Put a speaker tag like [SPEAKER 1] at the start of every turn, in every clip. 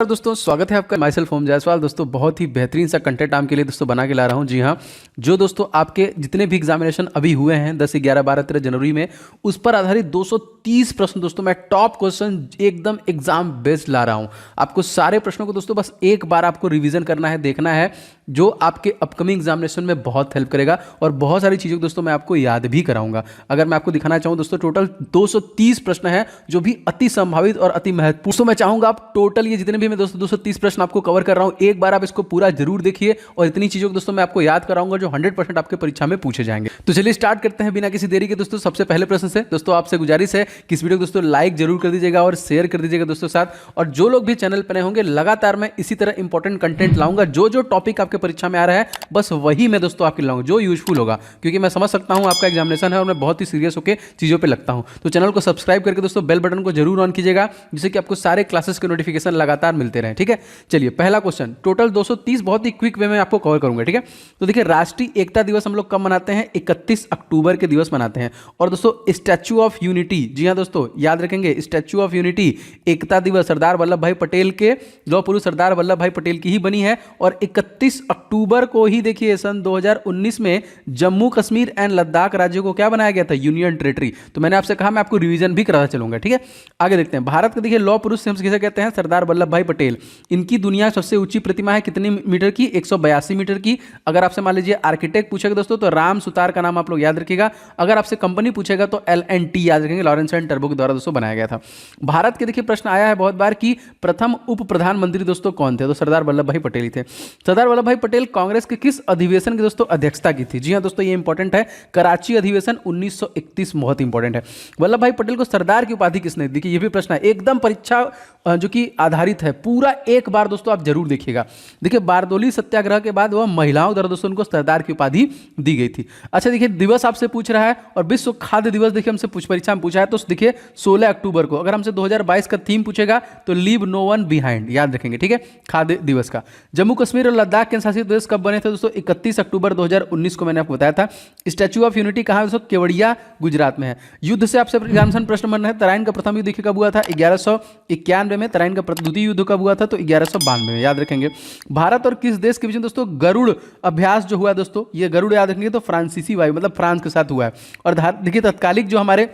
[SPEAKER 1] दोस्तों स्वागत है आपका माई सेल्फ ओम जायसवाल। दोस्तों बहुत ही बेहतरीन सा कंटेंट आपके लिए दोस्तों बना के ला रहा हूं। जी हाँ, जो दोस्तों आपके जितने भी एग्जामिनेशन अभी हुए हैं 10, 11, 12, 13 जनवरी में, उस पर आधारित 230 प्रश्न दोस्तों मैं टॉप क्वेश्चन एकदम एग्जाम बेस्ड ला रहा हूं। आपको सारे प्रश्नों को दोस्तों बस एक बार आपको रिवीजन करना है, देखना है, जो आपके अपकमिंग एग्जामिनेशन में बहुत हेल्प करेगा और बहुत सारी चीज़ों को दोस्तों मैं आपको याद भी कराऊंगा। अगर मैं आपको दिखाना चाहूँ दोस्तों, टोटल 230 प्रश्न है जो भी अति संभावित और अति महत्वपूर्ण। तो मैं चाहूंगा आप टोटल ये जितने भी मैं दोस्तों 230 प्रश्न आपको कवर कर रहा हूं, एक बार आप इसको पूरा जरूर देखिए और इतनी चीज़ों को दोस्तों मैं आपको याद कराऊंगा जो 100% आपके परीक्षा में पूछे जाएंगे। तो चलिए स्टार्ट करते हैं बिना किसी देरी के दोस्तों। सबसे पहले प्रश्न से दोस्तों आपसे गुजारिश है कि इस वीडियो को दोस्तों लाइक जरूर कर दीजिएगा और शेयर कर दीजिएगा दोस्तों साथ। और जो लोग भी चैनल पर नए होंगे, लगातार मैं इसी तरह इंपॉर्टेंट कंटेंट लाऊंगा। जो जो टॉपिक आपके परीक्षा में आ रहा है बस वही मैं दोस्तों आपके लाऊंगा जो यूजफुल होगा, क्योंकि मैं समझ सकता हूं आपका एग्जामिनेशन है और मैं बहुत ही सीरियस होकर चीज़ों पे लगता हूं। तो चैनल को सब्सक्राइब करके दोस्तों बेल बटन को जरूर ऑन कीजिएगा, जिससे कि आपको सारे क्लासेस के नोटिफिकेशन लगातार मिलते रहें। ठीक है, चलिए पहला क्वेश्चन, टोटल 230 बहुत ही क्विक वे में आपको कवर करूंगा। ठीक है, तो देखिए राष्ट्रीय एकता दिवस हम लोग कब मनाते हैं? 31 अक्टूबर के दिवस मनाते हैं। और दोस्तों स्टैच्यू ऑफ यूनिटी, जी हाँ दोस्तों याद रखेंगे, स्टैच्यू ऑफ यूनिटी एकता दिवस सरदार वल्लभ भाई पटेल के, लौह पुरुष सरदार वल्लभ भाई पटेल की ही बनी है। और 31 अक्टूबर को ही देखिए सन 2019 में जम्मू कश्मीर एंड लद्दाख राज्यों को क्या बनाया गया था? Union territory. तो मैंने आपसे कहा मैं आपको रिवीजन भी कराता चलूंगा। ठीक है, आगे देखते हैं। भारत के देखिए लौह पुरुष हम किसे कहते हैं? सरदार वल्लभ भाई पटेल। इनकी दुनिया सबसे ऊंची प्रतिमा है कितने मीटर की? 182 मीटर की। अगर आपसे मान लीजिए आर्किटेक्ट पूछेगा दोस्तों तो राम सुतार का नाम आप लोग याद रखिएगा। अगर आपसे कंपनी पूछेगा तो L&T याद रखेंगे, लॉरेंस एंड टर्बो के द्वारा दोस्तों बनाया गया था। भारत के देखिए प्रश्न आया है बहुत बार कि प्रथम उप प्रधानमंत्री दोस्तों कौन थे? तो सरदार वल्लभ भाई पटेल ही थे। सरदार वल्लभ भाई पटेल कांग्रेस के किस अधिवेशन की दोस्तों अध्यक्षता की थी? जी हाँ दोस्तों ये इंपॉर्टेंट है, कराची अधिवेशन 1931, बहुत इंपॉर्टेंट है। वल्लभ भाई पटेल को सरदार की उपाधि किसने दी? देखिए ये भी प्रश्न है, एकदम परीक्षा जो कि आधारित है, पूरा एक बार दोस्तों आप जरूर देखिएगा। देखिए बारदोली सत्याग्रह के बाद वह महिलाओं द्वारा दोस्तों उनको सरदार की उपाधि दी गई थी। अच्छा देखिए दिवस आपसे पूछ रहा है, और विश्व खाद्य दिवस देखिए हमसे परीक्षा में पूछा है, तो देखिए 16 अक्टूबर को। अगर हमसे 2022 का थीम पूछेगा तो लीव नो वन बिहाइंड याद रखेंगे। ठीक है, खाद्य दिवस का। जम्मू कश्मीर और लद्दाख के शासित प्रदेश कब बने थे दोस्तों? 31 अक्टूबर 2019 को मैंने आपको बताया था। स्टैच्यू ऑफ यूनिटी कहाँ है दोस्तों? केवड़िया गुजरात में है। युद्ध से आपसे एग्जामिनेशन प्रश्न बन रहे हैं। तराइन का प्रथम युद्ध देखिए कब हुआ था? 1191 में। तराइन का द्वितीय युद्ध कब हुआ था? तो 1192 में याद रखेंगे। भारत और किस देश के बीच में दोस्तों गरुड़ अभ्यास जो हुआ दोस्तों, ये गरुड़ याद रखेंगे तो फ्रांसीसी वायु मतलब फ्रांस के साथ हुआ है। और देखिए तत्कालिक जो हमारे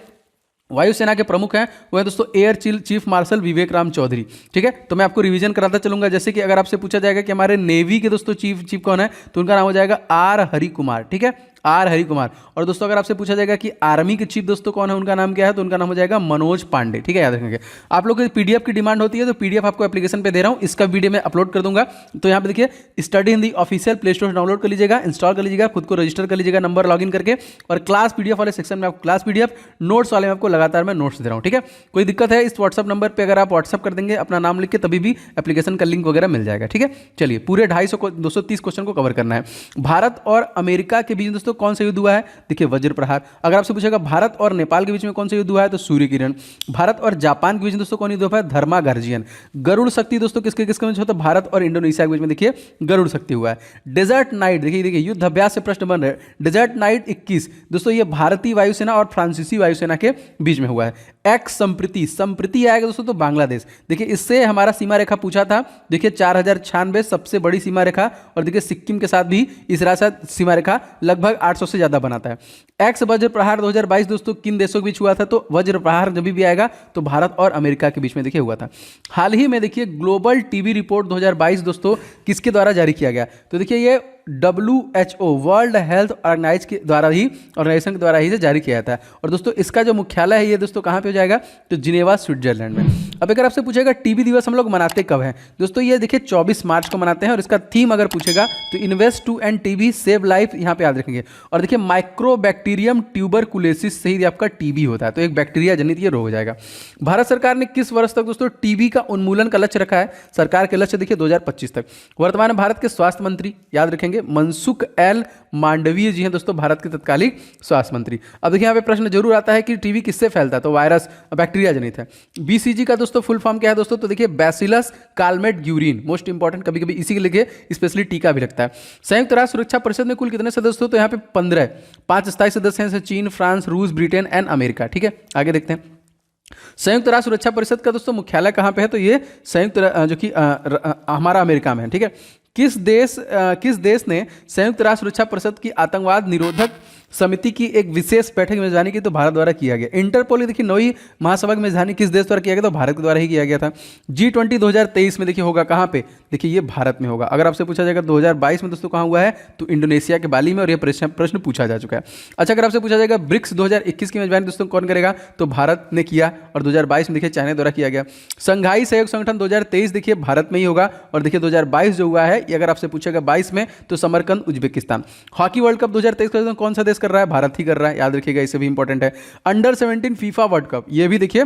[SPEAKER 1] वायुसेना के प्रमुख हैं वो है दोस्तों एयर चीफ मार्शल विवेक राम चौधरी। ठीक है, तो मैं आपको रिवीजन कराता चलूंगा। जैसे कि अगर आपसे पूछा जाएगा कि हमारे नेवी के दोस्तों चीफ कौन है, तो उनका नाम हो जाएगा आर हरि कुमार। ठीक है, आर हरि कुमार। और दोस्तों अगर आपसे पूछा जाएगा कि आर्मी के चीफ दोस्तों कौन है, उनका नाम क्या है, तो उनका नाम हो जाएगा मनोज पांडे। ठीक है, याद रखेंगे। आप लोग को पीडीएफ की डिमांड होती है तो पीडीएफ आपको एप्लीकेशन पे दे रहा हूं, इसका वीडियो मैं अपलोड कर दूंगा। तो यहाँ पे देखिए study Hindi official play store से डाउनलोड कर लीजिएगा, इंस्टॉल कर लीजिएगा, खुद को रजिस्टर कर लीजिएगा नंबर लॉगिन करके। और क्लास पीडीएफ वाले सेक्शन में आपको क्लास पीडीएफ, नोट्स वाले में आपको लगातार मैं नोट्स दे रहा हूँ। ठीक है, कोई दिक्कत है इस व्हाट्सअप नंबर पर अगर आप व्हाट्सअप कर देंगे अपना नाम लिख के, तभी भी एप्लीकेशन का लिंक वगैरह मिल जाएगा। ठीक है, चलिए पूरे 230 क्वेश्चन को कवर करना है। भारत और अमेरिका के बीच दोस्तों कौन सा युद्ध हुआ है? देखिए वज्र प्रहार। अगर आपसे पूछेगा भारत और नेपाल के बीच में कौन सा युद्ध हुआ है, तो सूर्य किरण। भारत और जापान के बीच में दोस्तों कौन युद्ध हुआ है? धर्मा गार्जियन। गरुड़ शक्ति दोस्तों किसके किसके बीच होता है? भारत और इंडोनेशिया के बीच में देखिए गरुड़ शक्ति हुआ है। डेजर्ट नाइट देखिए युद्ध अभ्यास से प्रश्न बन रहे हैं। डेजर्ट नाइट 21 दोस्तों ये भारतीय वायुसेना और फ्रांसीसी वायुसेना के बीच में हुआ है। एक्स संप्रति आएगा दोस्तों तो बांग्लादेश। देखिए इससे हमारा सीमा रेखा पूछा था, देखिए 4096 सबसे बड़ी सीमा रेखा, और देखिए सिक्किम के साथ भी इस राशि सीमा रेखा लगभग 800 से ज्यादा बनाता है। एक्स वज्र प्रहार 2022 दोस्तों किन देशों के बीच हुआ था? तो वज्र प्रहार जब भी आएगा तो भारत और अमेरिका के बीच में देखिए हुआ था। हाल ही में देखिए ग्लोबल टीबी रिपोर्ट 2022 दोस्तों किसके द्वारा जारी किया गया? तो देखिए ये WHO वर्ल्ड हेल्थ ऑर्गेनाइजेशन के द्वारा ही से जारी किया था। और दोस्तों इसका जो मुख्यालय है ये दोस्तों कहाँ पे हो जाएगा? तो जिनेवा स्विट्जरलैंड में। अब अगर आपसे पूछेगा टीबी दिवस हम लोग मनाते कब हैं दोस्तों, ये देखिए 24 मार्च को मनाते हैं। और इसका थीम अगर पूछेगा तो invest to end TB save life, यहाँ पे याद रखेंगे। और देखिए माइक्रोबैक्टीरियम ट्यूबरकुलोसिस से ही आपका टीबी होता है, तो एक बैक्टीरिया जनित ये रोग हो जाएगा। भारत सरकार ने किस वर्ष तक दोस्तों टीबी का उन्मूलन का लक्ष्य रखा है? सरकार के लक्ष्य देखिए 2025 तक। वर्तमान भारत के स्वास्थ्य मंत्री याद रखेंगे मनसुख एल मांडवीय जी हैं दोस्तों, भारत के तत्कालिक स्वास्थ्य मंत्री। अब देखिए यहाँ पे प्रश्न जरूर आता है कि टीबी किससे फैलता है, तो वायरस बैक्टीरिया जनित है। बीसीजी का दोस्तों फुल फॉर्म क्या है दोस्तों, तो देखिए bacillus Calmette Guérin, most important, कभी कभी इसी के लिए स्पेशली टीका भी लगता है। संयुक्त राष्ट्र सुरक्षा परिषद में कुल कितने सदस्य हो, तो यहाँ पे 15, 5 स्थायी सदस्य हैं, चीन, फ्रांस, रूस, ब्रिटेन एंड अमेरिका। ठीक है, आगे देखते हैं। संयुक्त राष्ट्र सुरक्षा परिषद का दोस्तों मुख्यालय कहाँ पे है? तो ये जो कि हमारा अमेरिका में है, ठीक है। किस देश ने संयुक्त राष्ट्र सुरक्षा परिषद की आतंकवाद निरोधक समिति की एक विशेष बैठक में मेजबानी की? तो भारत द्वारा किया गया। इंटरपोल देखिए नौवीं महासभा की मेजबानी किस देश द्वारा किया गया? तो भारत के द्वारा ही किया गया था। G20 2023 में देखिए होगा कहाँ पे? देखिए ये भारत में होगा। अगर आपसे पूछा जाएगा 2022 में दोस्तों कहाँ हुआ है? तो इंडोनेशिया के बाली में, और ये प्रश्न पूछा जा चुका है। अच्छा, अगर आपसे पूछा जाएगा ब्रिक्स 2021 की मेजबानी दोस्तों कौन करेगा? तो भारत ने किया, और 2022 में देखिए चाइना द्वारा किया गया। संघाई सहयोग संगठन 2023 देखिए भारत में ही होगा, और देखिए 2022 जो हुआ है, ये अगर आपसे पूछेगा 22 में, तो Samarkand Uzbekistan. Hockey world cup 2023 का कौन सा देश कर रहा है? भारत ही कर रहा है, याद रखिएगा, इसे भी इंपॉर्टेंट है। अंडर 17 फीफा वर्ल्ड कप, ये भी देखिए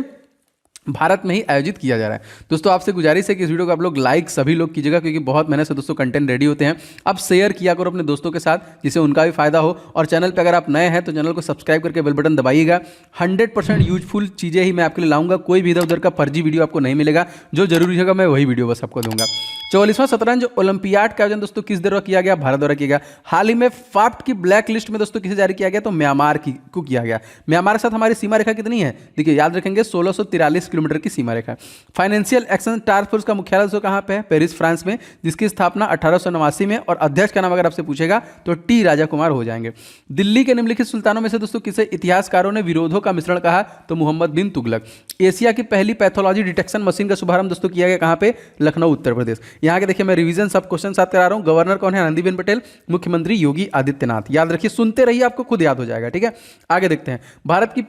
[SPEAKER 1] भारत में ही आयोजित किया जा रहा है। दोस्तों आपसे गुजारिश है कि इस वीडियो को आप लोग लाइक सभी लोग कीजिएगा, क्योंकि बहुत मेहनत से दोस्तों कंटेंट रेडी होते हैं। आप शेयर किया करो अपने दोस्तों के साथ, जिससे उनका भी फायदा हो। और चैनल पे अगर आप नए हैं तो चैनल को सब्सक्राइब करके बेल बटन दबाइएगा। 100% यूजफुल चीज़ें ही मैं आपके लिए लाऊंगा, कोई भी इधर उधर का फर्जी वीडियो आपको नहीं मिलेगा। जो जरूरी होगा मैं वही वीडियो बस आपको दूंगा। 44वां शतरंज ओलंपियाड का आयोजन दोस्तों किस द्वारा किया गया? भारत द्वारा किया गया। हाल ही में फाफ्ट की ब्लैक लिस्ट में दोस्तों किसे जारी किया गया? तो म्यांमार को किया गया। म्यांमार के साथ हमारी सीमा रेखा कितनी है? देखिए याद रखेंगे 1643 किलोमीटर की सीमा रेखा। फाइनेंशियल एक्शन टास्क फोर्स का मुख्यालय दोस्तों कहाँ पे है? पेरिस, फ्रांस में, जिसकी स्थापना 1889 में, और अध्यक्ष का नाम अगर आपसे पूछेगा तो टी राजा कुमार हो जाएंगे। दिल्ली के निम्नलिखित सुल्तानों में से दोस्तों किसे इतिहासकारों ने विरोधों का मिश्रण कहा? तो मोहम्मद बिन तुगलक। एशिया की पहली पैथोलॉजी डिटेक्शन मशीन का शुभारंभ दोस्तों किया गया कहाँ पे? लखनऊ, उत्तर प्रदेश। यहाँ के देखिए मैं रिवीजन सब क्वेश्चन साथ करा रहा हूँ। गवर्नर कौन है? आनंदीबेन पटेल। मुख्यमंत्री योगी आदित्यनाथ। याद रखिए, सुनते रहिए, आपको खुद याद हो जाएगा, ठीक है। आगे देखते हैं। भारत की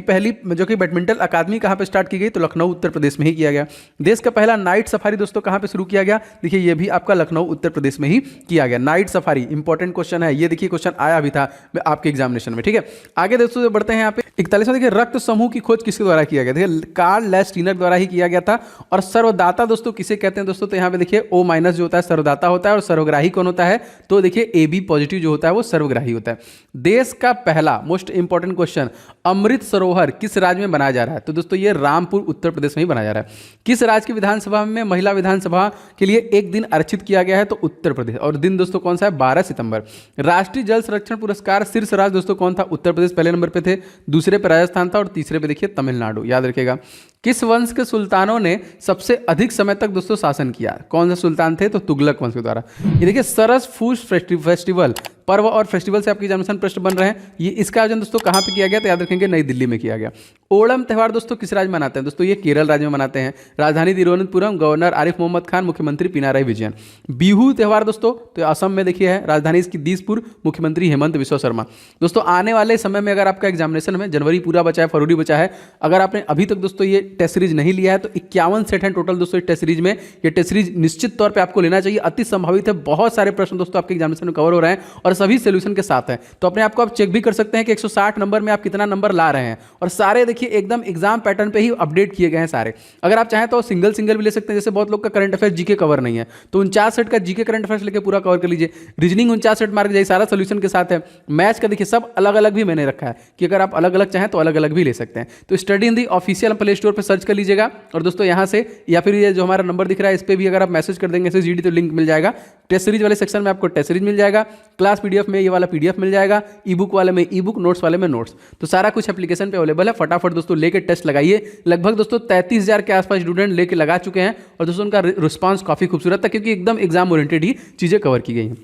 [SPEAKER 1] पहली जो कि बैडमिंटन अकादमी कहाँ पे स्टार्ट की गई? तो लखनऊ, उत्तर प्रदेश में ही किया गया। देश का पहला नाइट सफारी दोस्तों कहाँ पे शुरू किया गया? देखिए ये भी आपका लखनऊ, उत्तर प्रदेश में ही किया गया। नाइट सफारी इंपॉर्टेंट क्वेश्चन है, ये देखिए क्वेश्चन आया भी था आपके एग्जामिनेशन में, ठीक है। आगे दोस्तों बढ़ते हैं यहाँ पे 41वां देखिए रक्त समूह की खोज किसके द्वारा किया गया? देखिए कार्ल लैस्टीनर द्वारा ही किया गया था। और सर्वदाता दोस्तों किसे कहते हैं दोस्तों? तो यहाँ पे देखिए O- जो होता है सर्वदाता होता है, और सर्वग्राही कौन होता है? तो देखिए AB पॉजिटिव जो होता है वो सर्वग्राही होता है। देश का पहला most important question, Amrit Sarovar किस राज्य में बनाया जा रहा है? तो दोस्तों ये रामपुर, उत्तर प्रदेश में ही बनाया जा रहा है। किस राज्य की विधानसभा में महिला विधानसभा के लिए एक दिन आरक्षित किया गया है? तो उत्तर प्रदेश। और दिन दोस्तों कौन सा है? 12 सितंबर। राष्ट्रीय जल संरक्षण पुरस्कार शीर्ष राज्य दोस्तों कौन था? उत्तर प्रदेश पहले नंबर पे थे, दूसरे पे राजस्थान था, और तीसरे पे देखिए तमिलनाडु। याद रखिएगा। किस वंश के सुल्तानों ने सबसे अधिक समय तक दोस्तों शासन किया? कौन सा सुल्तान थे? तो तुगलक वंश के द्वारा। ये देखिए सरस फूस फेस्टिवल, पर्व और फेस्टिवल से आपके एग्जामिनेशन प्रश्न बन रहे हैं। ये इसका आयोजन दोस्तों कहाँ पे किया गया? तो याद रखेंगे नई दिल्ली में किया गया। ओणम त्यौहार दोस्तों किस राज्य में मनाते हैं? दोस्तों ये केरल राज्य में मनाते हैं। राजधानी तिरुवनंतपुरम, गवर्नर आरिफ मोहम्मद खान, मुख्यमंत्री पिनाराई विजयन। बिहू त्यौहार दोस्तों तो असम में देखिए है, राजधानी इसकी दिसपुर, मुख्यमंत्री हेमंत बिस्वा शर्मा। दोस्तों आने वाले समय में अगर आपका एग्जामिनेशन में जनवरी पूरा बचा है, फरवरी बचा है, अगर आपने अभी तक दोस्तों ये टेस्ट सीरीज नहीं लिया है तो 51 सेट हैं टोटल दोस्तों इस टेस्ट सीरीज में। ये टेस्ट सीरीज निश्चित तौर पे आपको लेना चाहिए, अति संभावित है। बहुत सारे प्रश्न दोस्तों आपके एग्जामिनेशन में कवर हो रहे हैं और सभी सोल्यूशन के साथ हैं। तो अपने आप को आप चेक भी कर सकते हैं कि 160 नंबर में आप कितना नंबर ला रहे हैं, और सारे देखिए एकदम एग्जाम पैटर्न पे ही अपडेट किए गए हैं सारे। अगर आप चाहें तो सिंगल भी ले सकते हैं, जैसे बहुत लोग का करंट अफेयर जीके कवर नहीं है तो 49 सेट का जीके करंट अफेयर्स लेके पूरा कवर कर लीजिए। रीजनिंग 49 सेट मार्क जाए, सारा सोल्यूशन के साथ है। मैथ्स का देखिए सब अलग अलग भी मैंने रखा है कि अगर आप अलग अलग चाहें तो अलग अलग भी ले सकते हैं। तो study in the official play store पर सर्च कर लीजिएगा, और दोस्तों यहाँ से या फिर ये जो हमारा नंबर दिख रहा है इस पर भी अगर आप मैसेज कर देंगे SSGD तो लिंक मिल जाएगा। टेस्ट सीरीज वाले सेक्शन में आपको टेस्ट सीरीज मिल जाएगा, क्लास PDF में ये वाला PDF मिल जाएगा, ई बुक वाले में ई बुक, नोट्स वाले में नोट्स। तो सारा कुछ एप्लीकेशन पे अवेलेबल है। फटाफट दोस्तों लेके टेस्ट लगाइए। लगभग दोस्तों 33,000 के आसपास स्टूडेंट लेके लगा चुके हैं, और दोस्तों उनका रिस्पांस काफी खूबसूरत था क्योंकि एकदम एग्जाम ओरिएंटेड ही चीजें कवर की गई हैं।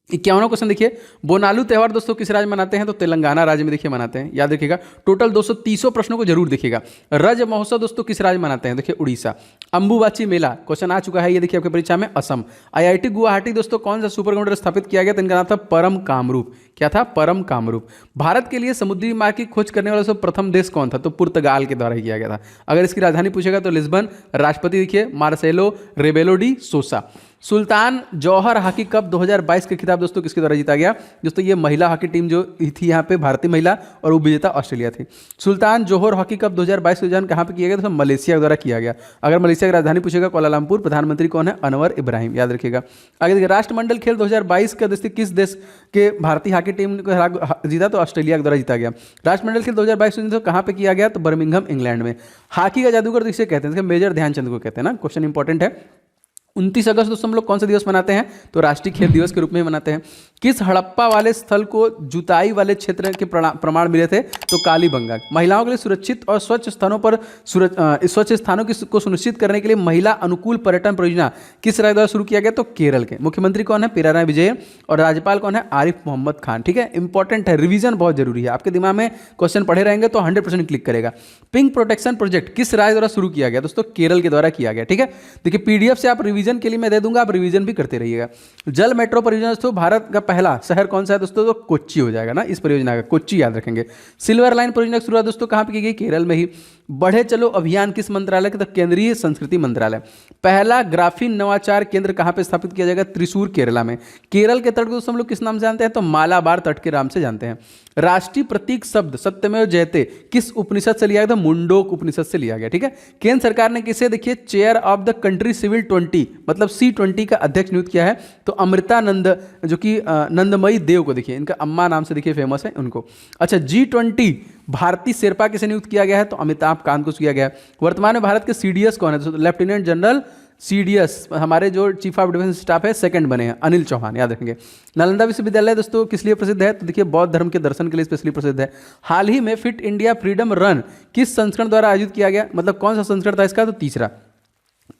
[SPEAKER 1] 51वां क्वेश्चन देखिए, बोनालू त्यौहार दोस्तों किस राज्य में मनाते हैं? तो तेलंगाना राज्य में देखिए मनाते हैं। याद रखिएगा टोटल 230 प्रश्नों को जरूर देखिएगा। रज महोत्सव दोस्तों किस राज्य में मनाते हैं? देखिए उड़ीसा। अंबुबाची मेला क्वेश्चन आ चुका है, ये देखिए आपकी परीक्षा में, असम। IIT गुवाहाटी दोस्तों कौन सा सुपर कंप्यूटर स्थापित किया गया? तो इनका नाम था परम कामरूप। क्या था? परम कामरूप। भारत के लिए समुद्री मार्ग की खोज करने वाला प्रथम देश कौन था? तो पुर्तगाल के द्वारा ही किया गया था। अगर इसकी राजधानी पूछेगा तो लिस्बन। राष्ट्रपति देखिए मार्सेलो रेबेलो डी सोसा। सुल्तान जौहर हॉकी कप 2022 का खिताब दोस्तों किसके द्वारा जीता गया? दोस्तों ये महिला हॉकी टीम जो थी यहाँ पे भारतीय महिला, और उपविजेता ऑस्ट्रेलिया थी। सुल्तान जौहर हॉकी कप 2022 का आयोजन कहाँ पे किया गया? तो मलेशिया के द्वारा किया गया। अगर मलेशिया की राजधानी पूछेगा कोलालमपुर। प्रधानमंत्री कौन है? अनवर इब्राहिम। याद रखिएगा। आगे देखिए राष्ट्रमंडल खेल 2022 का दोस्तों किस देश के भारतीय हॉकी टीम को जीता? तो ऑस्ट्रेलिया के द्वारा जीता गया। राष्ट्रमंडल खेल 2022 कहाँ पे किया गया? तो बर्मिंघम इंग्लैंड में। हॉकी का जादूगर किसे कहते हैं? मेजर ध्यानचंद को कहते हैं ना। क्वेश्चन इंपॉर्टेंट है। 29 अगस्त दोस्तों हम लोग कौन सा दिवस मनाते हैं? तो राष्ट्रीय खेल दिवस के रूप में मनाते हैं। किस हड़प्पा वाले स्थल को जुताई वाले क्षेत्र के प्रमाण मिले थे? तो कालीबंगा। महिलाओं के लिए सुरक्षित और स्वच्छ स्थानों पर स्वच्छ स्थानों को सुनिश्चित करने के लिए महिला अनुकूल पर्यटन परियोजना किस राज्य द्वारा शुरू किया गया? तो केरल के। मुख्यमंत्री कौन है? पिराराय विजयन। और राज्यपाल कौन है? आरिफ मोहम्मद खान। ठीक है, इंपॉर्टेंट है, रिवीजन बहुत जरूरी है, आपके दिमाग में क्वेश्चन पढ़े रहेंगे तो 100% क्लिक करेगा। पिंक प्रोटेक्शन प्रोजेक्ट किस राज्य द्वारा शुरू किया गया? दोस्तों केरल के द्वारा किया गया। ठीक है, देखिए पीडीएफ से आप रिवीजन के लिए मैं दे दूंगा, आप रिवीजन भी करते रहिएगा। जल मेट्रो परियोजना दोस्तों भारत का पहला शहर कौन सा है दोस्तों? तो कोच्चि हो जाएगा ना इस परियोजना का, कोच्चि याद रखेंगे। सिल्वर लाइन परियोजना की शुरुआत दोस्तों कहां पे की गई? केरल में ही। बढ़े चलो अभियान किस मंत्रालय का? तो केंद्रीय संस्कृति मंत्रालय। पहला ग्राफीन नवाचार केंद्र कहां पे स्थापित किया जाएगा? त्रिशूर केरला में। केरल के तट को दोस्तों हम लोग किस नाम से जानते हैं? तो मालाबार तट के नाम से जानते हैं। राष्ट्रीय प्रतीक शब्द सत्यमेव जयते किस उपनिषद से लिया गया? तो मुंडोक उपनिषद से लिया गया। ठीक है, केंद्र सरकार ने किसे देखिए chair of the country civil 20 मतलब C20 का अध्यक्ष नियुक्त किया है? तो अमृतानंद जो कि नंदमयी देव को, देखिए इनका अम्मा नाम से देखिए फेमस है उनको। अच्छा, G20 भारतीय शेरपा किसे नियुक्त किया गया है? तो अमिताभ कांत को किया गया है। वर्तमान में भारत के CDS कौन है? तो लेफ्टिनेंट जनरल CDS हमारे जो चीफ ऑफ डिफेंस स्टाफ है सेकंड बने हैं, अनिल चौहान, याद रखेंगे। नालंदा विश्वविद्यालय दोस्तों किस लिए प्रसिद्ध है? तो देखिए बौद्ध धर्म के दर्शन के लिए स्पेशली प्रसिद्ध है। हाल ही में फिट इंडिया फ्रीडम रन किस संस्करण द्वारा आयोजित किया गया? मतलब कौन सा संस्करण था इसका? तो तीसरा।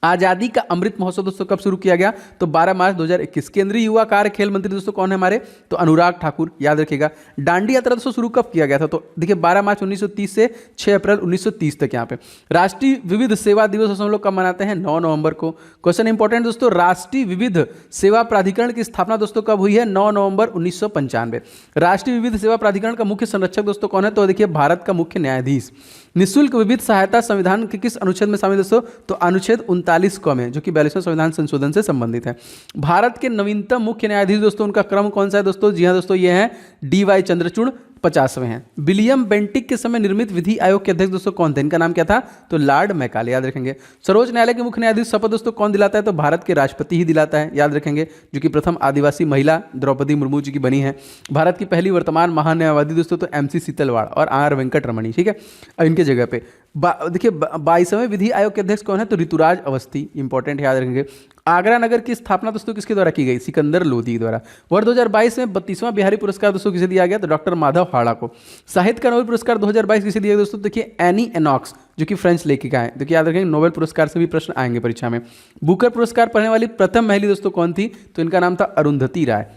[SPEAKER 1] आजादी का अमृत महोत्सव दोस्तों कब शुरू किया गया? तो 12 मार्च 2021। केंद्रीय युवा कार्य खेल मंत्री दोस्तों कौन है हमारे? तो अनुराग ठाकुर, याद रखिएगा। दांडी यात्रा दोस्तों शुरू कब किया गया था? तो देखिए 12 मार्च 1930 से 6 अप्रैल 1930 तक यहाँ पे। राष्ट्रीय विविध सेवा दिवस दोस्तों हम लोग कब मनाते हैं? 9 नवंबर को। क्वेश्चन इंपॉर्टेंट दोस्तों, राष्ट्रीय विविध सेवा प्राधिकरण की स्थापना दोस्तों कब हुई है? 9 नवंबर 1995। राष्ट्रीय विविध सेवा प्राधिकरण का मुख्य संरक्षक दोस्तों कौन है? तो देखिए भारत का मुख्य न्यायाधीश। निःशुल्क विविध सहायता संविधान के किस अनुच्छेद में शामिल दोस्तों? तो अनुच्छेद 39 क में, जो कि 42वें संविधान संशोधन से संबंधित है। भारत के नवीनतम मुख्य न्यायाधीश दोस्तों उनका क्रम कौन सा है दोस्तों? जी हाँ दोस्तों, ये है DY चंद्रचूड़, 50वें हैं। विलियम बेंटिक के समय निर्मित विधि आयोग के अध्यक्ष दोस्तों कौन थे? इनका नाम क्या था? तो लॉर्ड मैकाले, याद रखेंगे। सर्वोच्च न्यायालय के मुख्य न्यायाधीश शपथ दोस्तों कौन दिलाता है? तो भारत के राष्ट्रपति ही दिलाता है, याद रखेंगे, जो कि प्रथम आदिवासी महिला द्रौपदी मुर्मू जी की बनी है। भारत की पहली वर्तमान महान्यायवादी दोस्तों तो MC सीतलवाड़ और R वेंकटरमणी। ठीक है, अब इनके जगह पे देखिए 22वें विधि आयोग के अध्यक्ष कौन है? तो ऋतुराज अवस्थी, इंपॉर्टेंट, याद रखेंगे। आगरा नगर की स्थापना दोस्तों किसके द्वारा की गई? सिकंदर लोधी द्वारा। वर्ष 2022 में 32वां बिहारी पुरस्कार दोस्तों किसे दिया गया? तो डॉक्टर माधव हाड़ा को। साहित्य का नोबेल पुरस्कार 2022 किसे दिया गया दोस्तों? देखिए एनी एनॉक्स, जो कि फ्रेंच लेखिका है। देखिए याद रखेंगे, नोबेल पुरस्कार से भी प्रश्न आएंगे परीक्षा में। बुकर पुरस्कार पाने वाली प्रथम महिला दोस्तों कौन थी? तो इनका नाम था अरुंधति राय।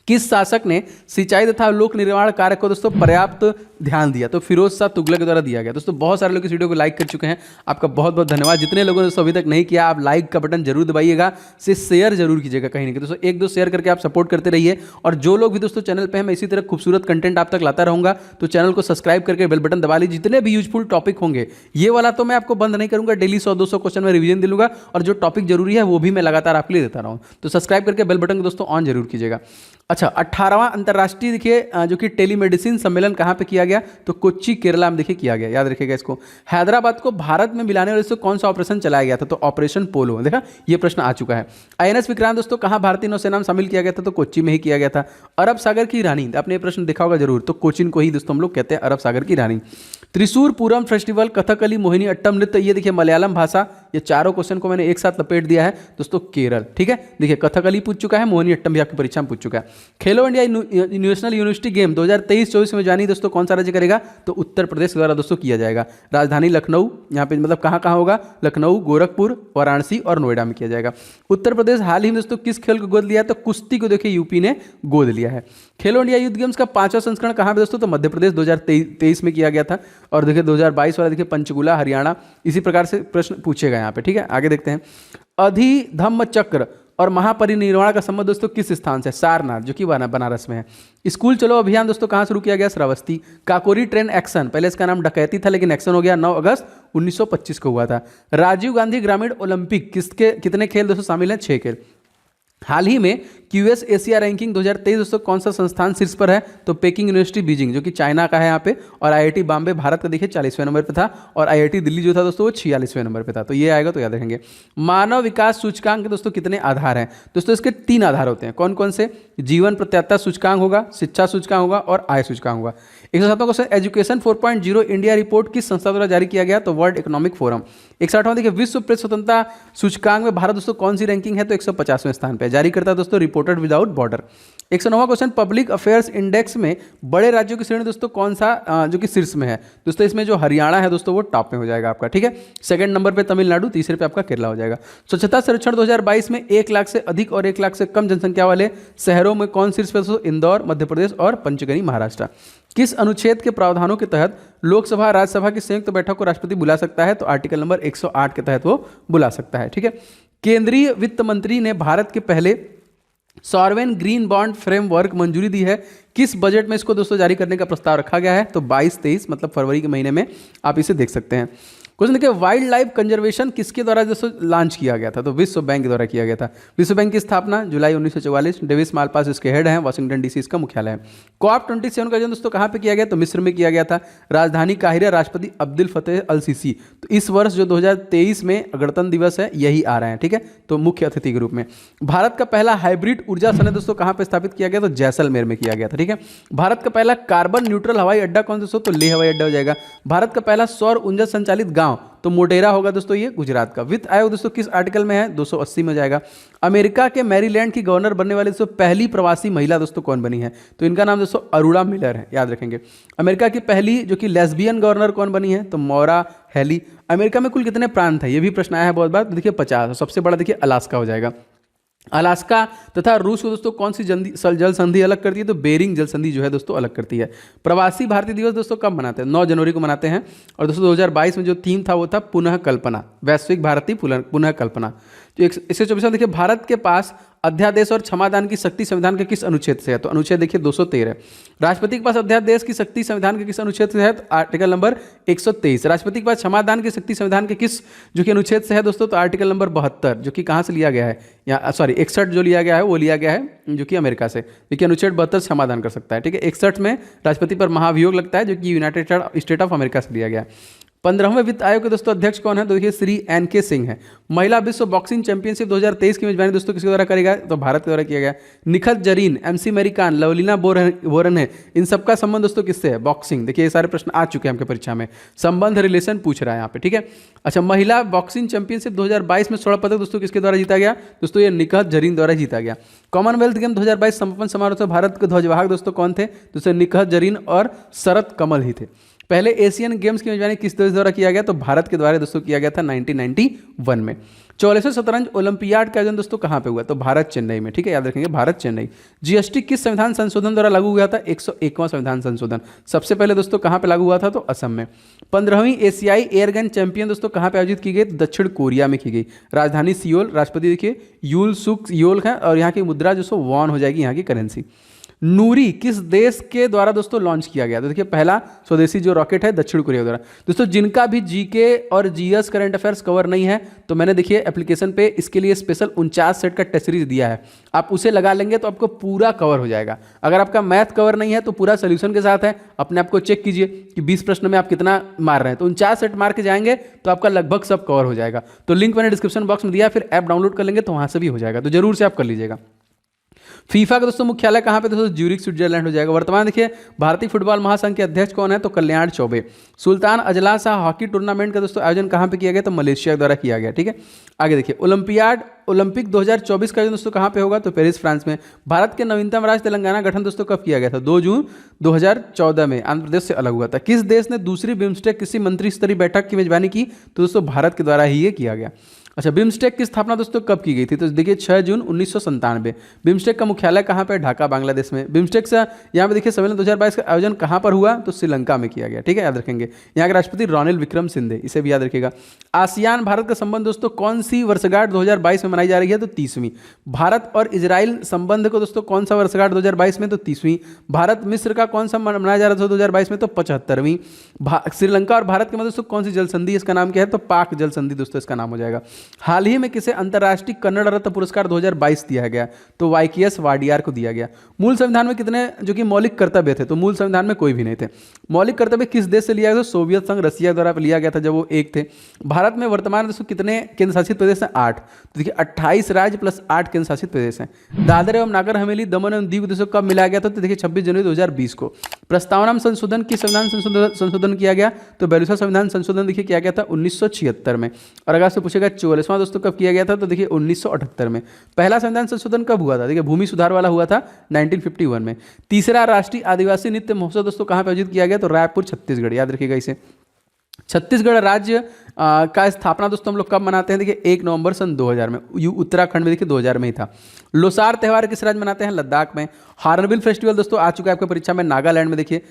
[SPEAKER 1] किस शासक ने सिंचाई तथा लोक निर्माण कार्य को दोस्तों पर्याप्त ध्यान दिया? तो फिरोज शाह तुगलक के द्वारा दिया गया। दोस्तों बहुत सारे लोग इस वीडियो को लाइक कर चुके हैं, आपका बहुत बहुत धन्यवाद। जितने लोगों ने दोस्तों अभी तक नहीं किया, आप लाइक का बटन जरूर दबाइएगा, से शेयर जरूर कीजिएगा कहीं ना कहीं। दोस्तों 1-2 शेयर करके आप सपोर्ट करते रहिए। और जो लोग भी दोस्तों चैनल पर हैं, मैं इसी तरह खूबसूरत कंटेंट आप तक लाता रहूंगा, तो चैनल को सब्सक्राइब करके बेल बटन दबा लीजिए। जितने भी यूजफुल टॉपिक होंगे, ये वाला तो मैं आपको बंद नहीं करूंगा, डेली 100-200 क्वेश्चन में रिवीजन दिलूंगा, और जो टॉपिक जरूरी है वो भी मैं लगातार आपके लिए देता रहूँ। तो सब्सक्राइब करके बेल बटन को दोस्तों ऑन जरूर कीजिएगा। अच्छा, 18वां अंतर्राष्ट्रीय देखिए जो कि टेलीमेडिसिन सम्मेलन कहां पे किया गया? तो कोच्चि केरला में देखिए किया गया, याद रखिएगा इसको। हैदराबाद को भारत में मिलाने वाले से कौन सा ऑपरेशन चलाया गया था? तो ऑपरेशन पोलो। देखा, ये प्रश्न आ चुका है। INS विक्रांत दोस्तों कहां भारतीय नौसेना में शामिल किया गया था? तो कोच्चि में ही किया गया था। अरब सागर की रानी, आपने ये प्रश्न देखा होगा जरूर, तो कोचिन को ही दोस्तों हम लोग कहते हैं अरब सागर की रानी। त्रिशूर पूरम फेस्टिवल, कथकली, मोहिनी अट्टम नृत्य, ये देखिए मलयालम भाषा। ये चारों क्वेश्चन को मैंने एक साथ लपेट दिया है दोस्तों, केरल। ठीक है, देखिए कथकली पूछ चुका है, मोहिनी अट्टम भी आपकी परीक्षा में पूछ चुका है। खेलो इंडिया नेशनल यूनिवर्सिटी गेम 2023-24 में जानी दोस्तों कौन सा राज्य करेगा? तो उत्तर प्रदेश द्वारा दोस्तों किया जाएगा। राजधानी लखनऊ, यहाँ पे मतलब कहाँ कहाँ होगा? लखनऊ, गोरखपुर, वाराणसी और नोएडा में किया जाएगा। उत्तर प्रदेश हाल ही में दोस्तों किस खेल को गोद लिया? तो कुश्ती को देखिए यूपी ने गोद लिया है। खेलो इंडिया यूथ गेम्स का 5वां संस्करण कहाँ पे दोस्तों? तो मध्य प्रदेश 2023 में किया गया था। और देखिए 2022 वाला देखिए पंचकुला, हरियाणा। इसी प्रकार से प्रश्न पूछेगा यहाँ पे। ठीक है, आगे देखते हैं। अधिधम्म चक्र और महापरिनिर्वाण का संबंध दोस्तों किस स्थान से? सारनाथ, जो कि बनारस में है। स्कूल चलो अभियान दोस्तों कहाँ शुरू किया गया? श्रावस्ती। काकोरी ट्रेन एक्शन, पहले इसका नाम डकैती था लेकिन एक्शन हो गया, 9 अगस्त 1925 को हुआ था। राजीव गांधी ग्रामीण ओलंपिक कितने खेल दोस्तों शामिल हैं? 6 खेल। हाल ही में QS एशिया रैंकिंग 2023 दोस्तों कौन सा संस्थान शीर्ष पर है? तो पेकिंग यूनिवर्सिटी बीजिंग, जो कि चाइना का है यहाँ पे। और IIT बॉम्बे भारत का देखिए 40वें नंबर पे था, और IIT दिल्ली जो था दोस्तों वो 46वें नंबर पे था। तो ये आएगा तो याद रखेंगे। मानव विकास सूचकांक के दोस्तों कितने आधार हैं? दोस्तों इसके 3 आधार होते हैं। कौन कौन से? जीवन प्रत्याशा सूचकांक होगा, शिक्षा सूचकांक होगा और आय सूचकांक होगा। 107वां क्वेश्चन, एजुकेशन 4.0 इंडिया रिपोर्ट किस संस्था द्वारा जारी किया गया? तो वर्ल्ड इकोनॉमिक फोरम। 61वां देखिए, विश्व प्रेस स्वतंत्रता सूचकांक में भारत दोस्तों कौन सी रैंकिंग है? तो 150वें स्थान पे जारी करता है दोस्तों रिपोर्टेड विदाउट बॉर्डर। 109वां क्वेश्चन, पब्लिक अफेयर्स इंडेक्स में बड़े राज्यों की श्रेणी दोस्तों कौन सा जो कि शीर्ष में है? दोस्तों इसमें जो हरियाणा है दोस्तों वो टॉप में हो जाएगा आपका, ठीक है। सेकंड नंबर पे तमिलनाडु, तीसरे पे आपका केरला हो जाएगा। स्वच्छता सर्वेक्षण 2022 में 1 लाख से अधिक और 1 लाख से कम जनसंख्या वाले शहरों में कौन शीर्ष पे दोस्तों? इंदौर मध्य प्रदेश और पंचगनी महाराष्ट्र। किस अनुच्छेद के प्रावधानों के तहत लोकसभा राज्यसभा की संयुक्त बैठक को राष्ट्रपति बुला सकता है? तो आर्टिकल नंबर 108 के तहत वो बुला सकता है, ठीक है। केंद्रीय वित्त मंत्री ने भारत के पहले सॉवरेन ग्रीन बॉन्ड फ्रेमवर्क मंजूरी दी है। किस बजट में इसको दोस्तों जारी करने का प्रस्ताव रखा गया है? तो 22-23 मतलब फरवरी के महीने में आप इसे देख सकते हैं। क्वेश्चन देखिए, वाइल्ड लाइफ कंजर्वेशन किसके द्वारा दोस्तों लॉन्च किया गया था? तो विश्व बैंक के द्वारा किया गया था। विश्व बैंक की स्थापना जुलाई 1944, डेविस मालपास इसके हेड हैं, वाशिंगटन डीसी इसका मुख्यालय है। COP27 का आयोजन दोस्तों कहाँ पे किया गया? तो मिस्र में किया गया था। राजधानी काहिरा, राष्ट्रपति अब्दुल फतेह अल सीसी। तो इस वर्ष जो 2023 में गणतंत्र दिवस है यही आ रहे हैं, ठीक है, तो मुख्य अतिथि के रूप में। भारत का पहला हाइब्रिड ऊर्जा संयंत्र दोस्तों कहाँ पे स्थापित किया गया? तो जैसलमेर में किया गया था, ठीक है। भारत का पहला कार्बन न्यूट्रल हवाई अड्डा कौन दोस्तों? तो लेह हवाई अड्डा हो जाएगा। भारत का पहला सौर ऊर्जा संचालित गांव तो मोटेरा होगा दोस्तों, ये गुजरात का। वित्त आयोग दोस्तों किस आर्टिकल में है? 280 में जाएगा। अमेरिका के मैरीलैंड की गवर्नर बनने वाली दोस्तों पहली प्रवासी महिला दोस्तों कौन बनी है? तो इनका नाम दोस्तों अरुणा मिलर है, याद रखेंगे। अमेरिका की पहली जो कि लेस्बियन गवर्नर कौन बनी है? तो मौरा हेली। अमेरिका में कुल कितने प्रांत है? ये भी प्रश्न आया है बहुत बार। देखिए 50, सबसे बड़ा देखिए अलास्का हो जाएगा। अलास्का तथा रूस को दोस्तों कौन सी जल संधि अलग करती है? तो बेरिंग जल संधि जो है दोस्तों अलग करती है। प्रवासी भारतीय दिवस दोस्तों कब मनाते हैं? 9 जनवरी को मनाते हैं। और दोस्तों 2022 में जो थीम था वो था पुनः कल्पना, वैश्विक भारतीय पुनः कल्पना। तो 124 देखिए, भारत के पास अध्यादेश और क्षमादान की शक्ति संविधान के किस अनुच्छेद से है? तो अनुच्छेद देखिए 213। राष्ट्रपति के पास अध्यादेश की शक्ति संविधान के किस अनुच्छेद से है? तो आर्टिकल नंबर 123। राष्ट्रपति के पास क्षमादान की शक्ति संविधान के किस जो कि अनुच्छेद से है दोस्तों? तो आर्टिकल नंबर 72, जो कि कहाँ से लिया गया है? या सॉरी 61 जो लिया गया है वो लिया गया है जो कि अमेरिका से। देखिए अनुच्छेद 72 समाधान कर सकता है, ठीक है। 61 में राष्ट्रपति पर महाभियोग लगता है जो कि यूनाइटेड स्टेट ऑफ अमेरिका से लिया गया है। 15वें वित्त आयोग के दोस्तों अध्यक्ष कौन है? तो देखिए श्री NK सिंह है। महिला विश्व बॉक्सिंग चैंपियनशिप 2023 की मेजबानी दोस्तों किसके द्वारा करेगा? तो भारत के द्वारा किया गया। निखत जरीन, MC मैरी कॉम, लवलीना बोरन है, इन सबका संबंध दोस्तों किससे है? बॉक्सिंग। देखिए ये सारे प्रश्न आ चुके हैं आपके परीक्षा में, संबंध रिलेशन पूछ रहा है यहाँ पे, ठीक है। अच्छा, महिला बॉक्सिंग चैंपियनशिप 2022 में स्वर्ण पदक दोस्तों किसके द्वारा जीता गया? दोस्तों ये निखत जरीन द्वारा जीता गया। कॉमनवेल्थ गेम 2022 समापन समारोह में भारत के ध्वजवाहक दोस्तों कौन थे? दोस्तों निखत जरीन और शरत कमल ही थे। पहले एशियन गेम्स की मेजबानी किस देश द्वारा किया गया? तो भारत के द्वारा दोस्तों किया गया था 1991 में। 44वें शतरंज ओलंपियाड का आयोजन दोस्तों कहाँ पे हुआ? तो भारत चेन्नई में, ठीक है, याद रखेंगे भारत चेन्नई। GST किस संविधान संशोधन द्वारा लागू हुआ था? 101वां संविधान संशोधन। सबसे पहले दोस्तों कहाँ पे लागू हुआ था? तो असम में। 15वीं एशियाई एयरगन चैंपियन दोस्तों कहाँ पे आयोजित की गई? दक्षिण कोरिया में की गई। राजधानी सियोल। राष्ट्रपति देखिए यूल सुक योल है और यहाँ की मुद्रा जो सो वॉन हो जाएगी यहाँ की करेंसी। नूरी किस देश के द्वारा दोस्तों लॉन्च किया गया? तो देखिए पहला स्वदेशी जो रॉकेट है दक्षिण कोरिया द्वारा। दोस्तों जिनका भी GK और GS करंट अफेयर्स कवर नहीं है तो मैंने देखिए एप्लीकेशन पे इसके लिए स्पेशल 49 सेट का टेस्ट सीरीज दिया है, आप उसे लगा लेंगे तो आपको पूरा कवर हो जाएगा। अगर आपका मैथ कवर नहीं है तो पूरा सोल्यूशन के साथ है, अपने आप को चेक कीजिए कि 20 प्रश्न में आप कितना मार रहे हैं। तो 49 सेट मार के जाएंगे तो आपका लगभग सब कवर हो जाएगा। तो लिंक मैंने डिस्क्रिप्शन बॉक्स में दिया, फिर ऐप डाउनलोड कर लेंगे तो वहाँ से भी हो जाएगा, तो जरूर से आप कर लीजिएगा। फीफा का दोस्तों मुख्यालय कहाँ पे? दोस्तों ज्यूरिख स्विट्जरलैंड हो जाएगा। वर्तमान देखिए भारतीय फुटबॉल महासंघ के अध्यक्ष कौन है? तो कल्याण चौबे। सुल्तान अजला शाह हॉकी टूर्नामेंट का दोस्तों आयोजन कहाँ पे किया गया? तो मलेशिया द्वारा किया गया, ठीक है। आगे देखिए ओलंपिक 2024 का आयोजन दोस्तों कहाँ पे होगा? तो पेरिस फ्रांस में। भारत के नवीनतम राज्य तेलंगाना गठन दोस्तों कब किया गया था? 2 जून 2014 में, आंध्र प्रदेश से अलग हुआ था। किस देश ने दूसरी बिम्स्टेक किसी मंत्री स्तरीय बैठक की मेजबानी की? तो दोस्तों भारत के द्वारा ही ये किया गया। अच्छा, बिम्स्टेक की स्थापना दोस्तों कब की गई थी? तो देखिए 6 जून 1997। बिम्स्टेक का मुख्यालय कहाँ पे? ढाका बांग्लादेश में। बिम्स्टेक से यहाँ पे देखिए सम्मेलन 2022 का आयोजन कहाँ पर हुआ? तो श्रीलंका में किया गया, ठीक है, याद रखेंगे। यहाँ के राष्ट्रपति रॉनिल विक्रम सिंघे, इसे भी याद रखिएगा। आसियान भारत का संबंध दोस्तों कौन सी वर्षगांठ 2022 में मनाई जा रही है? तो 30वीं। भारत और इजराइल संबंध को दोस्तों कौन सा वर्षगांठ 2022 में? तो 30वीं। भारत मिस्र का कौन सा मनाया जा रहा था 2022 में? तो 75वीं। श्रीलंका और भारत के मध्य दोस्तों कौन सी जल संधि, इसका नाम क्या है? तो पाक जल संधि दोस्तों इसका नाम हो जाएगा। हाल ही में किसे अंतर्राष्ट्रीय कन्नड़ रत्न पुरस्कार 2022 दिया गया? तो YKS वाडियार को दिया गया। मूल संविधान में कितने जो कि मौलिक कर्तव्य थे? तो मूल संविधान में कोई भी नहीं थे। मौलिक कर्तव्य किस देश से लिया गया? तो सोवियत संघ रसिया द्वारा लिया गया था जब वो एक थे। भारत में वर्तमान दोस्तों कितने केंद्र शासित प्रदेश हैं? 8। तो देखिए 28 राज्य प्लस 8 केंद्र शासित प्रदेश हैं। दादर एवं नागर हवेली, दमन एवं दीव प्रदेशों को कब मिलाया गया था? तो देखिए 26 जनवरी 2020 को। प्रस्तावना में संशोधन, किस संविधान संशोधन किया गया? तो 42वां संविधान संशोधन देखिए किया गया था 1976 में। और अगर आपसे पूछेगा 44वां दोस्तों कब किया गया था? तो देखिए 1978 में। पहला संविधान संशोधन कब हुआ था? देखिए भूमि सुधार वाला हुआ था 1951 में। तीसरा राष्ट्रीय आदिवासी नृत्य महोत्सव दोस्तों कहाँ पे आयोजित किया गया? तो रायपुर छत्तीसगढ़, याद रखिएगा इसे। छत्तीसगढ़ राज्य का स्थापना दोस्तों हम लोग कब मनाते हैं? देखिए 1 नवंबर सन 2000 में। उत्तराखंड में देखिए 2000 में ही था। लोसार त्यौहार किस राज्य मनाते हैं? लद्दाख में। हार्नबिल फेस्टिवल दोस्तों आ चुका है आपके परीक्षा में, नागालैंड में। देखिए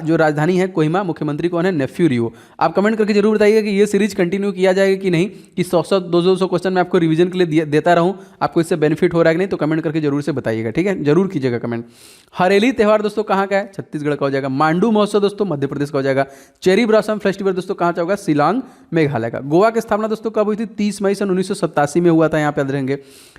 [SPEAKER 1] जो राजधानी है कोहिमा, मुख्यमंत्री कौन है? नेफ्यू रियो। आप कमेंट करके जरूर बताइएगा कि ये सीरीज कंटिन्यू किया जाएगा कि नहीं, कि 100 200 क्वेश्चन मैं आपको रिवीजन के लिए देता रहूं, आपको इससे बेनिफिट हो रहा है कि नहीं, तो कमेंट करके जरूर से बताइएगा, ठीक है, जरूर कीजिएगा कमेंट। हरेली त्यौहार दोस्तों कहाँ का है? छत्तीसगढ़ का हो जाएगा। मांडू महोत्सव दोस्तों मध्य प्रदेश का हो जाएगा। चेरी ब्लॉसम फेस्टिवल दोस्तों कहाँ होगा? शिलांग, मेघालय का। गोवा की स्थापना दोस्तों कब हुई थी? 30 मई सन 1987 में हुआ था, यहाँ पे याद रहेंगे।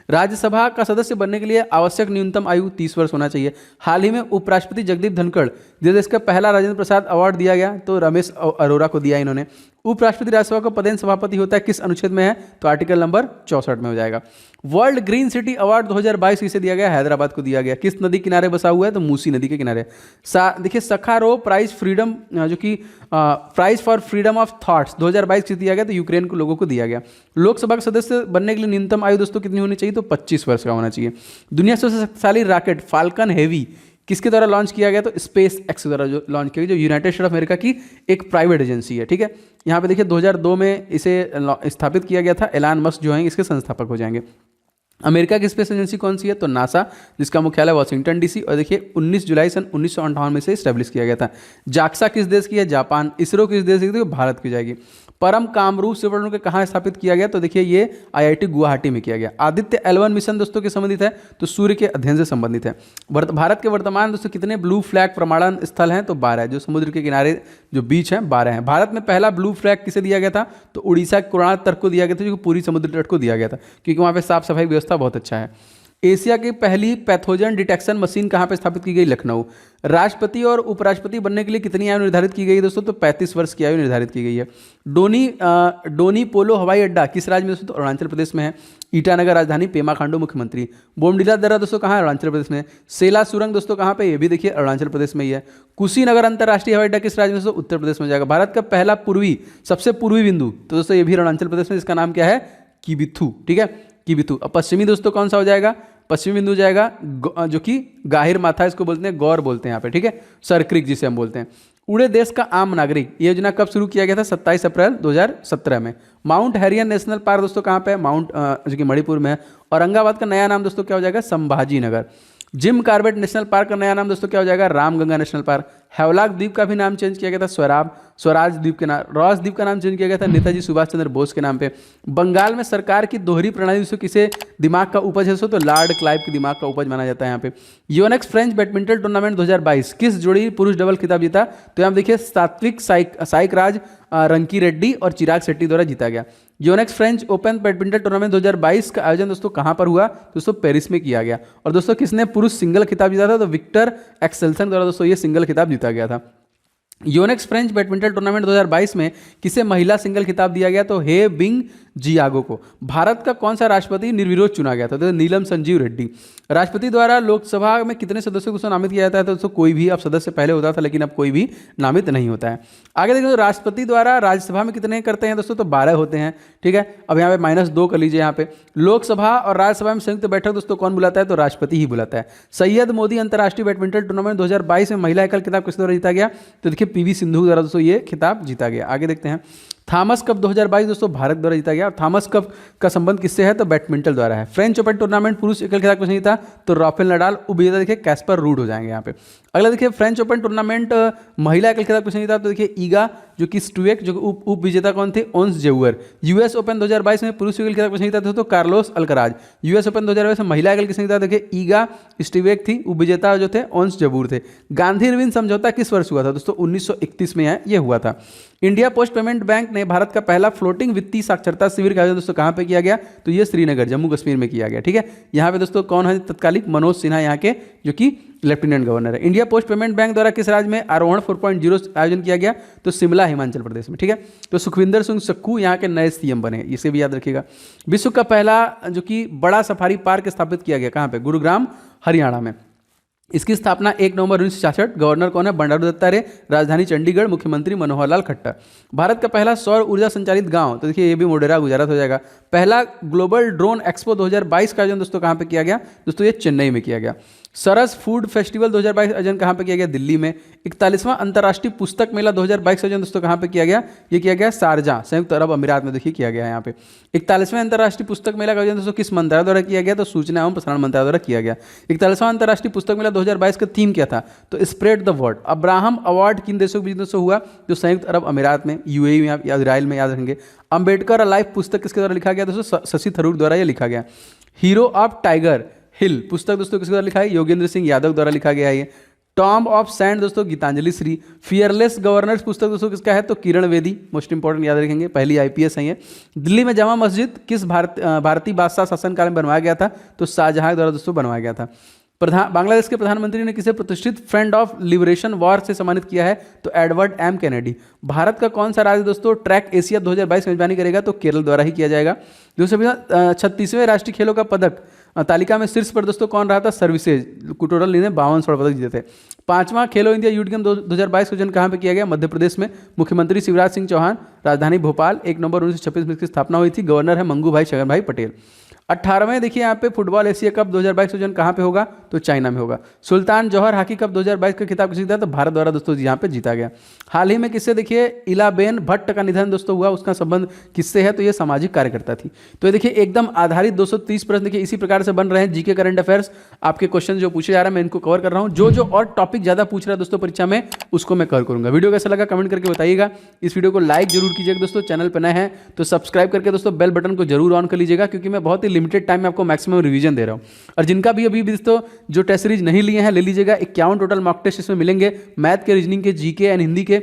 [SPEAKER 1] राज्यसभा का सदस्य बनने के लिए आवश्यक न्यूनतम आयु 30 वर्ष होना चाहिए। हाल ही में उपराष्ट्रपति जगदीप धनखड़ जिसे इसका पहला राजेंद्र प्रसाद अवार्ड दिया गया, तो रमेश अरोरा को दिया इन्होंने। उपराष्ट्रपति राज्यसभा का पदेन सभापति होता है, किस अनुच्छेद में है? तो आर्टिकल नंबर 64 में हो जाएगा। वर्ल्ड ग्रीन सिटी अवार्ड 2022 किसे दिया गया? हैदराबाद को दिया गया। किस नदी किनारे बसा हुआ है? तो मूसी नदी के किनारे। देखिए सखारोव प्राइज फ्रीडम, जो कि prize for freedom of thoughts 2022 किसे दिया गया? तो यूक्रेन को लोगों को दिया गया। लोकसभा के सदस्य बनने के लिए न्यूनतम आयु दोस्तों कितनी होनी चाहिए? तो 25 वर्ष का होना चाहिए। दुनिया सबसे शक्तिशाली रॉकेट फाल्कन हेवी किसके द्वारा लॉन्च किया गया? तो स्पेस एक्स द्वारा जो लॉन्च किया गया, जो यूनाइटेड स्टेट ऑफ अमेरिका की एक प्राइवेट एजेंसी है, ठीक है। यहाँ पे देखिए 2002 में इसे स्थापित किया गया था। एलन मस्क जो हैं इसके संस्थापक हो जाएंगे। अमेरिका की स्पेस एजेंसी कौन सी है? तो नासा, जिसका मुख्यालय वाशिंगटन डीसी, और देखिए 19 जुलाई सन 1958 में से स्टैब्लिश किया गया था। जाक्सा किस देश की है? जापान। इसरो किस देश की? तो भारत की जाएगी। परम कामरूप शिवर्ण के कहाँ स्थापित किया गया? तो देखिए ये IIT गुवाहाटी में किया गया। आदित्य L1 मिशन दोस्तों के संबंधित है, तो सूर्य के अध्ययन से संबंधित है। भारत के वर्तमान दोस्तों कितने ब्लू फ्लैग प्रमाणन स्थल हैं? तो 12 है। जो समुद्र के किनारे जो बीच हैं 12 हैं। भारत में पहला ब्लू फ्लैग किसे दिया गया था? तो उड़ीसा के कोणार्क तट को दिया गया था, जो पूरी समुद्र तट को दिया गया था, क्योंकि वहाँ पे साफ सफाई व्यवस्था बहुत अच्छा है। एशिया की पहली पैथोजन डिटेक्शन मशीन कहाँ पे स्थापित की गई? लखनऊ। राष्ट्रपति और उपराष्ट्रपति बनने के लिए कितनी आयु निर्धारित की गई है दोस्तों? तो 35 वर्ष की आयु निर्धारित की गई है। डोनी पोलो हवाई अड्डा किस राज्य में दोस्तों? तो अरुणाचल प्रदेश में है। ईटानगर राजधानी, पेमा खांडू मुख्यमंत्री। बोमडीला दर्रा दोस्तों कहाँ है? अरुणाचल प्रदेश में। सेला सुरंग दोस्तों कहाँ पे? ये भी देखिए अरुणाचल प्रदेश में ही है। कुशीनगर अंतर्राष्ट्रीय हवाई अड्डा किस राज्य में दोस्तों? उत्तर प्रदेश में जाएगा। भारत का पहला सबसे पूर्वी बिंदु तो दोस्तों ये भी अरुणाचल प्रदेश में, जिसका नाम क्या है? किबिथू, ठीक है, किबिथू। अब पश्चिमी दोस्तों कौन सा हो जाएगा? पश्चिमी बिंदु जाएगा जो कि गाहिर माथा, इसको बोलते हैं, गौर बोलते हैं यहाँ पे, ठीक है, सरक्रिक जिसे हम बोलते हैं। उड़े देश का आम नागरिक ये योजना कब शुरू किया गया था? 27 अप्रैल 2017 में। माउंट हैरियन नेशनल पार्क दोस्तों कहाँ पे है? जो कि मणिपुर में है। औरंगाबाद का नया नाम दोस्तों क्या हो जाएगा? Sambhaji Nagar. Jim Corbett national park का नया नाम दोस्तों क्या हो जाएगा? Ramganga national park. हैवलॉक द्वीप का भी नाम चेंज किया गया था स्वराज द्वीप के नाम, रॉस द्वीप का नाम चेंज किया गया था नेताजी सुभाष चंद्र बोस के नाम पे। बंगाल में सरकार की दोहरी प्रणाली दोस्तों किसे दिमाग का उपज है? तो लॉर्ड क्लाइव के दिमाग का उपज माना जाता है यहाँ पे। यूएनएक्स फ्रेंच बैडमिंटन टूर्नामेंट 2022 किस जोड़ी पुरुष डबल खिताब जीता? तो यहाँ देखिए सात्विक साइकराज रंकी रेड्डी और चिराग शेट्टी द्वारा जीता गया। यूएनएक्स फ्रेंच ओपन बैडमिंटन टूर्नामेंट 2022 का आयोजन दोस्तों कहाँ पर हुआ? दोस्तों पेरिस में किया गया। और दोस्तों किसने पुरुष सिंगल खिताब जीता था? तो विक्टर एक्सेल्सन द्वारा दोस्तों ये सिंगल खिताब जीता गया था। यूएनएक्स फ्रेंच बैडमिंटन टूर्नामेंट 2022 में किसे महिला सिंगल खिताब दिया गया? तो हे बिंग जियागो को। भारत का कौन सा राष्ट्रपति निर्विरोध चुना गया था? तो नीलम संजीव रेड्डी। राष्ट्रपति द्वारा लोकसभा में कितने सदस्यों को नामित किया जाता है? तो दोस्तों कोई भी, अब सदस्य पहले होता था लेकिन अब कोई भी नामित नहीं होता है। आगे देखिए राष्ट्रपति द्वारा राज्यसभा में कितने करते हैं दोस्तों? तो 12 होते हैं, ठीक है। अब यहाँ पे -2 कर लीजिए। यहाँ पे लोकसभा और राज्यसभा में संयुक्त बैठक दोस्तों कौन बुलाता है? तो राष्ट्रपति ही बुलाता है। सैयद मोदी अंतर्राष्ट्रीय बैडमिंटन टूर्नामेंट 2022 में महिला एकल खिताब किस द्वारा जीता गया? तो देखिए PV सिंधु द्वारा दोस्तों ये खिताब जीता गया। आगे देखते हैं थॉमस कप 2022 दोस्तों भारत द्वारा जीता गया। और थॉमस कप का संबंध किससे है? तो बैडमिंटन द्वारा है। फ्रेंच ओपन टूर्नामेंट पुरुष एकल खिताब किसने जीता? तो राफेल नडाल। उपविजेता देखिए कैस्पर रूड हो जाएंगे यहाँ पे। अगला देखिए फ्रेंच ओपन टूर्नामेंट महिला एकल खिताब किसने जीता? तो देखिए ईगा जो कि स्टुएक, जो उप विजेता कौन थे? ओन्स जेउअर। यूएस ओपन 2022 में पुरुष एकल खिताब किसने जीता? तो कार्लोस अल्कराज। यूएस ओपन 2022 में महिला एकल किसने जीता? देखिए ईगा स्टुएक थी। उप विजेता जो थे ओन्स जेउअर थे। गांधी इरविन समझौता किस वर्ष हुआ था? दोस्तों 1931 में ये हुआ था। इंडिया पोस्ट पेमेंट बैंक ने भारत का पहला फ्लोटिंग वित्तीय साक्षरता शिविर का आयोजन दोस्तों कहाँ पे किया गया? तो ये श्रीनगर जम्मू कश्मीर में किया गया, ठीक है। यहाँ पे दोस्तों कौन है तत्कालिक? मनोज सिन्हा यहाँ के, जो कि लेफ्टिनेंट गवर्नर है। इंडिया पोस्ट पेमेंट बैंक द्वारा किस राज्य में आरोहण 4.0 आयोजन किया गया? तो शिमला, हिमाचल प्रदेश में। ठीक है, तो सुखविंदर सिंह सुक्खू यहाँ के नए सीएम बने, इसे भी याद रखिएगा। विश्व का पहला जो कि बड़ा सफारी पार्क स्थापित किया गया कहाँ पे? गुरुग्राम, हरियाणा में। इसकी स्थापना 1 नवंबर 1966। गवर्नर कौन है? बंडारू दत्तात्रेय। राजधानी चंडीगढ़। मुख्यमंत्री मनोहर लाल खट्टर। भारत का पहला सौर ऊर्जा संचालित गांव, तो देखिए ये भी मोढेरा गुजरात हो जाएगा। पहला ग्लोबल ड्रोन एक्सपो 2022 का आयोजन दोस्तों कहाँ पे किया गया? दोस्तों ये चेन्नई में किया गया। सरस फूड फेस्टिवल 2022 आयोजन कहाँ पे किया गया? दिल्ली में। 41वां अंतर्राष्ट्रीय पुस्तक मेला 2022 आयोजन दोस्तों कहाँ पे किया गया? ये किया गया शारजाह, संयुक्त अरब अमीरात में देखिए किया गया है यहाँ पे। 41वें अंतर्राष्ट्रीय पुस्तक मेला का आयोजन दोस्तों किस मंत्रालय द्वारा किया गया? तो सूचना एवं प्रसारण मंत्रालय द्वारा किया गया। 41वां अंतर्राष्ट्रीय पुस्तक मेला 2022 का थीम क्या था? तो spread the word. Abraham award किन देशों के बीच दोस्तों हुआ? जो संयुक्त अरब अमीरात में, यूएई में या इजराइल में, याद रखेंगे। अंबेडकर अलाइव पुस्तक किसके द्वारा लिखा गया? दोस्तों शशि थरूर द्वारा ये लिखा गया। हीरो ऑफ टाइगर हिल पुस्तक दोस्तों किसके द्वारा लिखा है? योगेंद्र सिंह यादव द्वारा लिखा गया है ये। टॉम्ब ऑफ सैंड दोस्तों गीतांजलि श्री। फियरलेस गवर्नर्स पुस्तक दोस्तों किसका है? तो किरण बेदी, मोस्ट इंपॉर्टेंट याद रखेंगे, पहली आईपीएस है ये। दिल्ली में जामा मस्जिद किस भारतीय बादशाह शासनकाल में बनवाया गया था? तो शाहजहां द्वारा दोस्तों बनवाया गया था। बांग्लादेश के प्रधानमंत्री ने किसे प्रतिष्ठित फ्रेंड ऑफ लिबरेशन वॉर से सम्मानित किया है? तो एडवर्ड एम कैनेडी। भारत का कौन सा राज्य दोस्तों ट्रैक एशिया 2022 में मेजबानी करेगा? तो केरल द्वारा ही किया जाएगा। दोस्तों 36वें राष्ट्रीय खेलों का पदक तालिका में शीर्ष पर दोस्तों कौन रहा था? सर्विसेज, टोटल इन्हें 52 स्वर्ण पदक जीते थे। 5वां खेलो इंडिया यूथ गेम 2022 का आयोजन कहाँ पे किया गया? मध्य प्रदेश में। मुख्यमंत्री शिवराज सिंह चौहान। राजधानी भोपाल। 1 नवंबर 1926 में इसकी स्थापना हुई थी। गवर्नर है मंगू भाई छगन भाई पटेल। 18वें देखिए यहाँ पे फुटबॉल एशिया कप 2022 आयोजन कहाँ पे होगा? तो चाइना में होगा। सुल्तान जौहर हॉकी कप 2022 का खिताब किसे जीता? तो भारत द्वारा दोस्तों यहाँ पे जीता गया। हाल ही में किससे देखिए इलाबेन भट्ट का निधन दोस्तों हुआ, उसका संबंध किससे है? तो ये सामाजिक कार्यकर्ता थी। तो ये देखिए एकदम आधारित 230 प्रश्न देखिए इसी प्रकार से बन रहे हैं। जीके करंट अफेयर्स आपके क्वेश्चन जो पूछे जा रहे हैं मैं इनको कवर कर रहा हूँ। जो और टॉपिक ज्यादा पूछ रहा है दोस्तों परीक्षा में उसको मैं कवर करूंगा। वीडियो कैसा लगा कमेंट करके बताइएगा। इस वीडियो को लाइक जरूर कीजिएगा दोस्तों। चैनल पर नए हैं तो सब्सक्राइब करके दोस्तों बेल बटन को जरूर ऑन कर लीजिएगा, क्योंकि मैं बहुत ही लिमिटेड टाइम में आपको मैक्सिमम रिवीजन दे रहा हूं। और जिनका भी अभी दोस्तों जो टेस्ट सीरीज नहीं लिए हैं ले लीजिएगा। 51 टोटल मॉक टेस्ट इसमें मिलेंगे, मैथ के, रीजनिंग के, जीके एंड हिंदी के,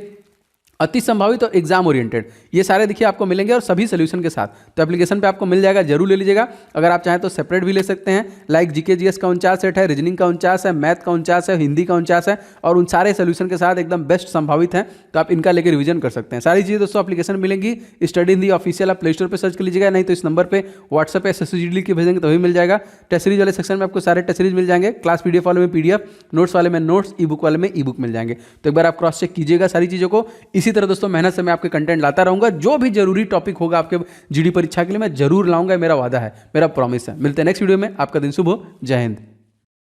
[SPEAKER 1] अति संभावित और एग्जाम ओरिएंटेड, ये सारे देखिए आपको मिलेंगे और सभी सोल्यूशन के साथ। तो एप्लीकेशन पे आपको मिल जाएगा, जरूर ले लीजिएगा। अगर आप चाहें तो सेपरेट भी ले सकते हैं। लाइक जीके जीएस का 49 सेट है, रीजनिंग का 49 है, मैथ का 49 है, हिंदी का 49 है, और उन सारे सोल्यूशन के साथ एकदम बेस्ट संभावित हैं। तो आप इनका लेकर रिवीजन कर सकते हैं। सारी चीज़ें दोस्तों एप्लीकेशन मिलेंगी। स्टडी हिंदी ऑफिशियल आप प्ले स्टोर पर सर्च कर लीजिएगा, नहीं तो इस नंबर पर व्हाट्सएप पे SSG लिख के भेजेंगे तो भी मिल जाएगा। टेस्ट सीरीज वाले सेक्शन में आपको सारे टेस्ट सीरीज मिल जाएंगे। क्लास PDF वाले में PDF, नोट्स वाले में नोट्स, ई बुक वाले में ई बुक मिल जाएंगे। तो एक बार आप क्रॉस चेक कीजिएगा सारी चीज़ों को। इसी तरह दोस्तों मेहनत से मैं आपके कंटेंट लाता रहूंगा। जो भी जरूरी टॉपिक होगा आपके जीडी परीक्षा के लिए मैं जरूर लाऊंगा, मेरा वादा है, मेरा प्रॉमिस है। मिलते हैं नेक्स्ट वीडियो में। आपका दिन शुभ हो। जय हिंद।